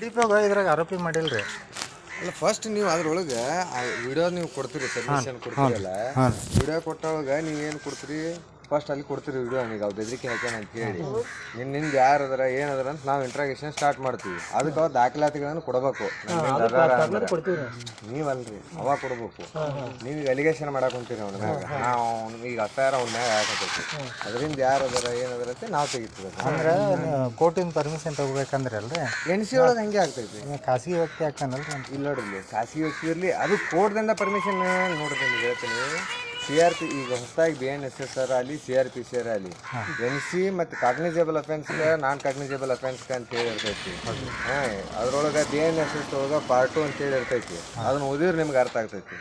ದೀಪಗ ಇದ್ರಾಗ ಆರೋಪಿ ಮಾಡಿಲ್ರಿ. ಅಲ್ಲ ಫಸ್ಟ್ ನೀವು ಅದ್ರೊಳಗೆ ವಿಡಿಯೋ ನೀವು ಕೊಡ್ತೀರಿ, ಪರ್ಮಿಷನ್ ಕೊಡ್ತೀರಲ್ಲ, ವಿಡಿಯೋ ಕೊಟ್ಟೊಳಗೆ ನೀವೇನು ಕೊಡ್ತೀರಿ, ಫಸ್ಟ್ ಅಲ್ಲಿ ಕೊಡ್ತೀರಿ ವಿಡಿಯೋ. ಈಗ ಅವ್ರು ಬೆದರಿಕೆ ಹಾಕ್ಯಾನ ಅಂತ ಹೇಳಿ ನಿಂದು ಯಾರು ಅದರ ಏನದರ ಅಂತ ನಾವು ಇಂಟ್ರಾಗೇಷನ್ ಸ್ಟಾರ್ಟ್ ಮಾಡ್ತೀವಿ. ಅದಕ್ಕೆ ಅವ್ರು ದಾಖಲಾತಿಗಳನ್ನು ಕೊಡಬೇಕು. ನೀವಲ್ರಿ ಅವಾಗ ಕೊಡ್ಬೇಕು. ನೀವೀಗ ಅಲಿಗೇಷನ್ ಮಾಡಕ್ಕೆ ಹೊಂತೀರಿ ಅವ್ನ ಮ್ಯಾಗ, ನಾವು ಈಗ ಅತ್ತಾರ ಅವ್ನ ಮ್ಯಾಗ ಹಾಕತೈತಿ. ಅದರಿಂದ ಯಾರು ಅದರ ಏನದರ ಅಂತ ನಾವು ತೆಗಿತೀವಿ. ಅಂದ್ರೆ ಕೋರ್ಟಿನ ಪರ್ಮಿಷನ್ ತಗೋಬೇಕಂದ್ರೆ ಅಲ್ರಿ ಎನ್ಸಿ ಒಳಗೆ ಹಂಗೆ ಆಗ್ತೈತಿ. ಖಾಸಗಿ ವ್ಯಕ್ತಿ ಆಗ್ತಾನಲ್ರಿ ಅಂತ ಇಲ್ಲ ನೋಡ್ರಿ, ಖಾಸಗಿ ವ್ಯಕ್ತಿ ಇರಲಿ, ಅದು ಕೋರ್ಟ್ದಿಂದ ಪರ್ಮಿಷನ್ ನೋಡ್ರಿ. ನಿಮ್ಗೆ ಹೇಳ್ತೀನಿ, CRP ಈಗ ಹೊಸದಾಗಿ BNSS ಅಲ್ಲಿ CRPC ಅಲ್ಲಿ NC ಮತ್ತು ಕಾಗ್ನಿಸೇಬಲ್ ಅಫೆನ್ಸ್ಗೆ ನಾನ್ ಕಾಗ್ನಿಸೇಬಲ್ ಅಫೆನ್ಸ್ಗೆ ಅಂತೇಳಿ ಇರ್ತೈತಿ. ಅದ್ರೊಳಗೆ BNSS ಒಳಗೆ ಪಾರ್ಟ್ 2 ಅಂತೇಳಿ ಇರ್ತೈತಿ. ಅದನ್ನ ಓದಿದ್ರೆ ನಿಮ್ಗೆ ಅರ್ಥ ಆಗ್ತೈತಿ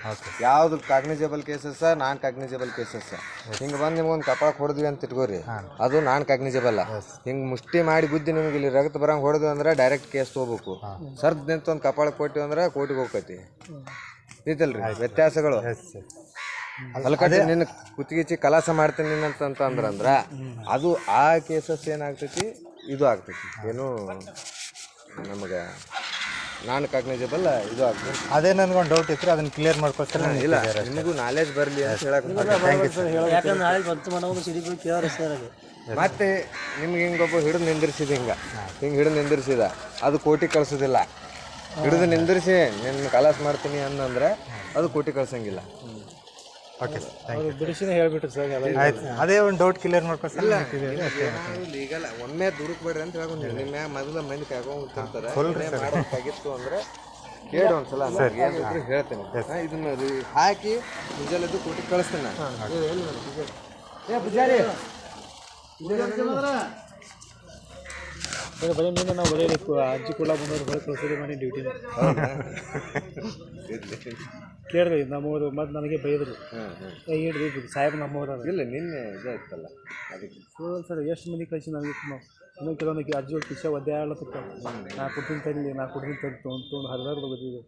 ಯಾವ್ದು ಕಾಗ್ನಿಸೇಬಲ್ ಕೇಸಸ್, ನಾನ್ ಕಾಗ್ನಿಸೇಬಲ್ ಕೇಸಸ್. ಹಿಂಗೆ ಬಂದು ನಿಮ್ಗೊಂದು ಕಪಾಳಕ್ಕೆ ಹೊಡೆದ್ವಿ ಅಂತ ಇಟ್ಕೋರಿ, ಅದು ನಾನ್ ಕಾಗ್ನಿಸೇಬಲ್. ಹಿಂಗೆ ಮುಷ್ಟಿ ಮಾಡಿ ಬುದ್ಧಿ ನಿಮ್ಗೆ ಇಲ್ಲಿ ರಗತ್ ಬರಂಗೆ ಹೊಡೆದ್ವಿ ಅಂದ್ರೆ ಡೈರೆಕ್ಟ್ ಕೇಸ್ ತೊಗೋಬೇಕು. ಸರ್ದ್ ನಿಂತು ಒಂದು ಕಪಾಳಕ್ಕೆ ಕೊಟ್ಟಿವಿ ಅಂದ್ರೆ ಕೋರ್ಟಿಗೆ ಹೋಗ್ತೈತಿ. ಐತಲ್ರಿ ವ್ಯತ್ಯಾಸಗಳು. ಅಲ್ಕಟ್ಟಿ ನಿನ್ನ ಕುತ್ತಿಗೆಚ್ಚಿ ಕಲಾಸ ಮಾಡ್ತೀನಿ ಅಂತಂದ್ರೆ ಅದು ಆ ಕೇಸಸ್ ಏನಾಗ್ತೈತಿ, ಇದು ಆಗ್ತೈತಿ, ಏನು ನಮಗೆ ನಾನ್ ಕಾಗ್ನಿಸೇಬಲ್ ಇದು ಆಗ್ತೈತಿ. ಅದೇ ನನಗೊಂದು ಡೌಟ್ ಇತ್ತು, ಅದನ್ನ ಕ್ಲಿಯರ್ ಮಾಡ್ಕೊಳ್ತಾರೆ. ಇಲ್ಲ ನಿಮಗೂ ನಾಲೆಜ್ ಬರಲಿ ಅಂತ ಹೇಳಕ್. ಮತ್ತೆ ನಿಮ್ಗೆ ಹಿಂಗೊಬ್ಬ ಹಿಡಿದು ನಿಂದಿರ್ಸಿದ, ಹಿಂಗೆ ಹಿಡಿದು ನಿಂದಿರ್ಸಿದ, ಅದು ಕೋರ್ಟಿಗೆ ಕಳ್ಸೋದಿಲ್ಲ. ಹಿಡಿದು ನಿಂದಿರಿಸಿ ನಿನ್ನ ಕಲಾಸ ಮಾಡ್ತೀನಿ ಅನ್ನಂದ್ರೆ ಅದು ಕೋರ್ಟಿಗೆ ಕಳ್ಸಂಗಿಲ್ಲ. Okay sir, thank you. ಬಿಡಿಸಿನೇ ಹೇಳ್ಬಿಟ್ರು ಸರ್. ಆಯ್ತು, ಅದೇ ಒಂದು ಡೌಟ್ ಕ್ಲಿಯರ್ ಮಾಡ್ಕೊಳ್ತಾರೆ. ಲೀಗಲ್ ಒಮ್ಮೆ ದುಡುಕ್ ಬೇಡ್ರಿ ಅಂತ ಹೇಳ್ಕೊಂಡ್ರಿ. ನಿಮ್ಮ ಮ್ಯಾಗ ಮೊದಲ ಮಂದಿ ಕಾಯ್ಕೊಂಡ್ತಿರ್ತಾರೆ. ಮಾಡೋಕ್ಕಾಗಿತ್ತು ಅಂದ್ರೆ ಕೇಳಿ ಒಂದ್ಸಲ ಏನಿದ್ರು ಹೇಳ್ತೇನೆ. ಇದನ್ನ ಹಾಕಿ ಮುಂಜಾನೆದ್ದು ಕೊಟ್ಟು ಕಳಿಸ್ತೇನೆ ನಾನು. ಏ ಪೂಜಾರಿ ಬರೀ ನಿನ್ನೆ ನಾವು ಬರೀ ಅಜ್ಜಿ ಕೂಡ ಬಂದವರು ಬರೀ ಕಳಿಸೋದು ಮಾಡಿ ಡ್ಯೂಟಿ ಕೇಳಿದ್ರಿ ನಮ್ಮವರು. ಮತ್ತು ನನಗೆ ಬೈದರು, ಹೇಳ್ರಿ ಸಾಹೇಬ್ ನಮ್ಮವ್ರು. ಇಲ್ಲ ನಿನ್ನೆ ಇದಾಯ್ತಲ್ಲ ಅದಕ್ಕೆ ಸರ್ ಎಷ್ಟು ಮಂದಿ ಕಳಿಸಿ ನನಗೆ ಇನ್ನೂ ಕೆಲವೊಂದು ಅಜ್ಜಿ ಕಿಶೆ ಒದ್ದೆ ಆಗ್ಲತ್ತ. ನಾ ಕೊಡ್ತೀನಿ ತಂದು ತೊಗೊಂಡು ಹರಿದಾರ್ದು ಬಂದಿದ್ದೆ.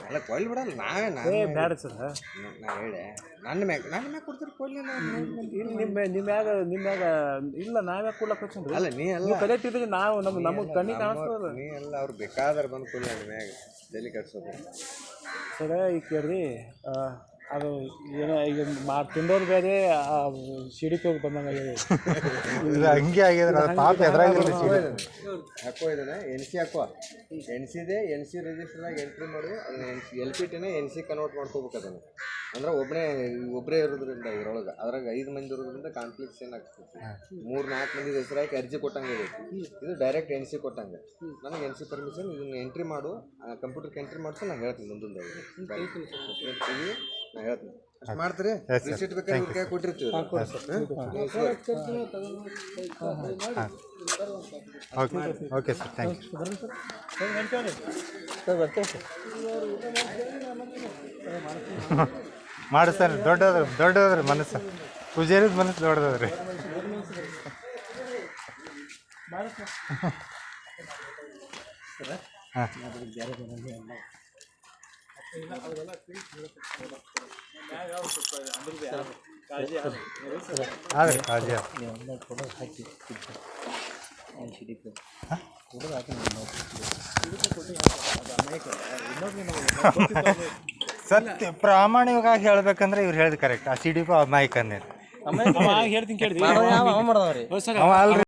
ಅಲ್ಲ ಕೊಯ್ಲು ಬಿಡಲ್ಲ, ನಾವೇ ಬೇಡ ಸರ್. ನಾ ಹೇಳಿ ನನ್ನ ಮ್ಯಾಗ ಕೊಡ್ತೀರಿ ಕೊಯ್ಲಿ. ನಿಮ್ಯಾಗ ಇಲ್ಲ, ನಾವ್ಯಾಕೆ ಕೊಡ್ಲಕ್ಕೆ ಹಚ್ಚಂದ್ರಿ? ಅಲ್ಲ ನೀ ಎಲ್ಲ ಕಲಿತಿದ್ರಿ, ನಾವು ನಮಗೆ ಕಣ್ಣಿಗೆ ಕಾಣಿಸ್ತದ. ನೀ ಎಲ್ಲ ಅವ್ರು ಬೇಕಾದ್ರೆ ಬಂದು ಕೊಯ್ಲಿ ನನ್ನ ಮ್ಯಾಗ ಜಲ್ಲಿ ಕಟ್ಸೋದು. ಸರ ಈಗ ಕೇಳ್ರಿ, ಅದು ಏನೋ ಈಗ ತಿಂದವ್ರು ಬೇರೆ, ಸಿಡಿಪಿ ಹೋಗಿ ಬಂದಂಗೆ ಹಂಗೆ ಆಗಿದ್ರೆ ಪಾಪ ಎದುರಾಗಿಲ್ಲ. ಹಾಕೋ ಇದನ್ನ NC ಹಾಕೋ, NC ರಿಜಿಸ್ಟರ್ನಾಗ ಎಂಟ್ರಿ ಮಾಡು. ಅದನ್ನ LPTನ NC ಕನ್ವರ್ಟ್ ಮಾಡ್ಕೋಬೇಕು. ಅದನ್ನು ಅಂದ್ರೆ ಒಬ್ಬರೇ ಇರೋದ್ರಿಂದ ಇದ್ರೊಳಗೆ, ಅದ್ರಾಗ 5 ಮಂದಿ ಇರೋದ್ರಿಂದ ಕಾನ್ಫ್ಲಿಕ್ಟ್ಸ್ ಏನಾಗ್ತೈತಿ. 3-4 ಮಂದಿ ಹೆಸರಾಗಿ ಅರ್ಜಿ ಕೊಟ್ಟಂಗೆ ಇರುತ್ತೆ. ಇದು ಡೈರೆಕ್ಟ್ NC ಕೊಟ್ಟಂಗೆ. ನನಗೆ NC ಪರ್ಮಿಷನ್ ಇದನ್ನ ಎಂಟ್ರಿ ಮಾಡು, ಕಂಪ್ಯೂಟರ್ಗೆ ಎಂಟ್ರಿ ಮಾಡಿಸಿ ನಾನು ಹೇಳ್ತೀನಿ. ಮುಂದೊಂದು ನಾ ಹೇಳ್ತೀನಿ ಅಷ್ಟು ಮಾಡ್ತೀರಿ. ರಿಸಿಟ್ ಬೇಕಾದ್ರೆ ಕೊಟ್ಟಿರ್ತೀವಿ. Okay sir, thank you. ಮಾಡಿ ಸರ್. ದೊಡ್ಡದ್ರಿ ಮನಸ್ಸು, ಪೂಜಾರಿದ ಮನಸ್ಸು ದೊಡ್ಡದ್ರಿ. ಹಾಂ ಆದ್ರೆ ಕಾಳಜಿ ಸತ್ಯ ಪ್ರಾಮಾಣಿಕವಾಗಿ ಹೇಳ್ಬೇಕಂದ್ರೆ ಇವ್ರು ಹೇಳಿದ್ ಕರೆಕ್ಟ್. ಆ CDP ಅಮಾಯಕನ್ನೇ ಹೇಳ್ತೀನಿ ಕೇಳಿ.